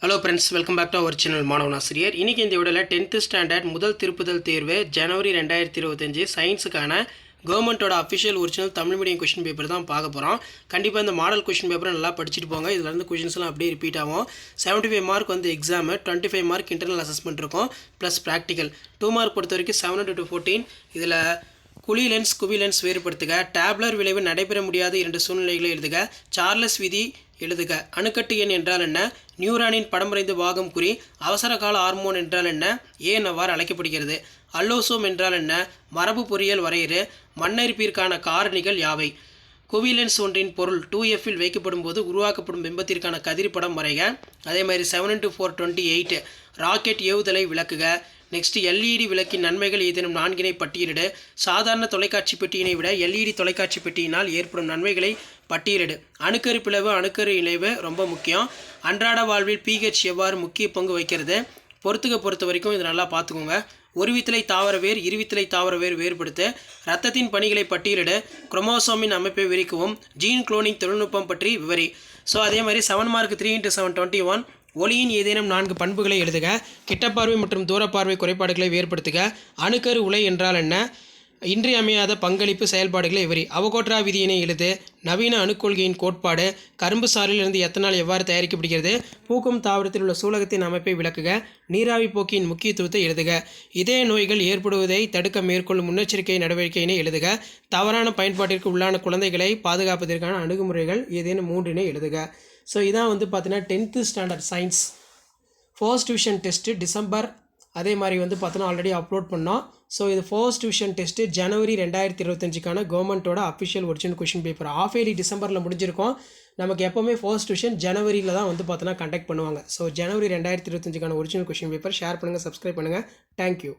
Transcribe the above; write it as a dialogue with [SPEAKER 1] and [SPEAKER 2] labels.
[SPEAKER 1] Hello friends, welcome back to our channel மாணவன் ஆசிரியர். இன்றைக்கி இந்த வீடியோவில் 10th ஸ்டாண்டர்ட் முதல் திருப்புதல் தேர்வு ஜனவரி 2025 சயின்ஸுக்கான கவர்மெண்ட்டோட official original Tamil medium question paper தான் பார்க்க போகிறோம். கண்டிப்பாக இந்த மாடல் கொஷின் பேப்பரை நல்லா படிச்சுட்டு போங்க. இதில் இருந்து கொஷின்ஸ்லாம் அப்படியே ரிப்பீட் ஆகும். 75 மார்க் வந்து எக்ஸாமு, 25 மார்க் இன்டர்னல் அசஸ்மெண்ட் இருக்கும், ப்ளஸ் ப்ராக்டிக்கல் 2 மார்க் பொறுத்த வரைக்கும் 7 to 14. இதில் குழி லென்ஸ் குவி லென்ஸ் வேறுபடுத்துக, டேப்லர் விளைவு நடைபெற முடியாத 2 சூழ்நிலைகளை எழுதுக, சார்லஸ் விதி எழுதுக, அணுக்கட்டு எண் என்றால் என்ன, நியூரானின் படமறைந்து பாகம் குறி, அவசர கால ஹார்மோன் என்றால் என்ன, ஏன் அவ்வாறு அழைக்கப்படுகிறது, அல்லோசோம் என்றால் என்ன, மரபு பொறியியல் வரையறு, மண்ணரிப்பிற்கான காரணிகள் யாவை, குவிலென்ஸ் ஒன்றின் பொருள் 2Fஇல் வைக்கப்படும் போது உருவாக்கப்படும் பிம்பத்திற்கான கதிர்படம் வரைக. அதே மாதிரி 7 to 428 ராக்கெட் ஏவுதலை விளக்குக. நெக்ஸ்ட் LED விளக்கின் நன்மைகள் ஏதேனும் 4 பட்டியலிடு. சாதாரண தொலைக்காட்சி பெட்டியினை விட LED தொலைக்காட்சி பெட்டியினால் ஏற்படும் நன்மைகளை பட்டியலிடு. அணுக்கரு பிளவு அணுக்கரு இணைவு ரொம்ப முக்கியம். அன்றாட வாழ்வில் pH எவ்வாறு முக்கிய பங்கு வகிக்கிறது. பொறுத்த வரைக்கும் இது நல்லா பார்த்துக்கோங்க. ஒருவித்தலை தாவர வேர் இருவித்தலை தாவர வேர் வேறுபடுத்து. இரத்தத்தின் பணிகளை பட்டியலிடு. குரோமோசோமின் அமைப்பை விரிக்கவும். ஜீன் குளோனிங் தொழில்நுட்பம் பற்றி விவரி. ஸோ அதே மாதிரி 7 மார்க் 3 into 7 21. ஒளியின் ஏதேனும் 4 பண்புகளை எழுதுக. கிட்டப்பார்வை மற்றும் தூரப்பார்வை குறைபாடுகளை வேறுபடுத்துக. அணுக்கரு உலை என்றால் என்ன, இன்றியமையாத பங்களிப்பு செயல்பாடுகளை விவரி. அவகோட்ரா விதியினை எழுது. நவீன அணுக்கொள்கையின் கோட்பாடு. கரும்பு சாறிலிருந்து எத்தனால் எவ்வாறு தயாரிக்கப்படுகிறது. பூக்கும் தாவரத்தில் உள்ள சூலகத்தின் அமைப்பை விளக்குக. நீராவி போக்கியின் முக்கியத்துவத்தை எழுதுக. இதய நோய்கள் ஏற்படுவதை தடுக்க மேற்கொள்ளும் முன்னெச்சரிக்கை நடவடிக்கையினை எழுதுக. தவறான பயன்பாட்டிற்கு உள்ளான குழந்தைகளை பாதுகாப்பதற்கான அணுகுமுறைகள் ஏதேனும் 3 எழுதுக. ஸோ இதான் வந்து பார்த்தீங்கன்னா 10th standard science first division test December. அதே மாதிரி வந்து பார்த்தோன்னா ஆல்ரெடி அப்லோட் பண்ணோம். ஸோ இது ஃபர்ஸ்ட் டிவிஷன் டெஸ்ட்டு ஜனவரி 2025க்கான கவர்மெண்ட்டோட official original question paper. Half yearly டிசம்பரில் முடிஞ்சிருக்கோம். நமக்கு எப்போவுமே ஃபர்ஸ்ட் டிவிஷன் ஜனவரியில் தான் வந்து பார்த்தோன்னா கண்டக்ட் பண்ணுவாங்க. ஸோ ஜனவரி 2025க்கான ஒரிஜினல் கொஷின் பேப்பர் ஷேர் பண்ணுங்கள், சப்ஸ்கிரைப் பண்ணுங்கள். தேங்க்யூ.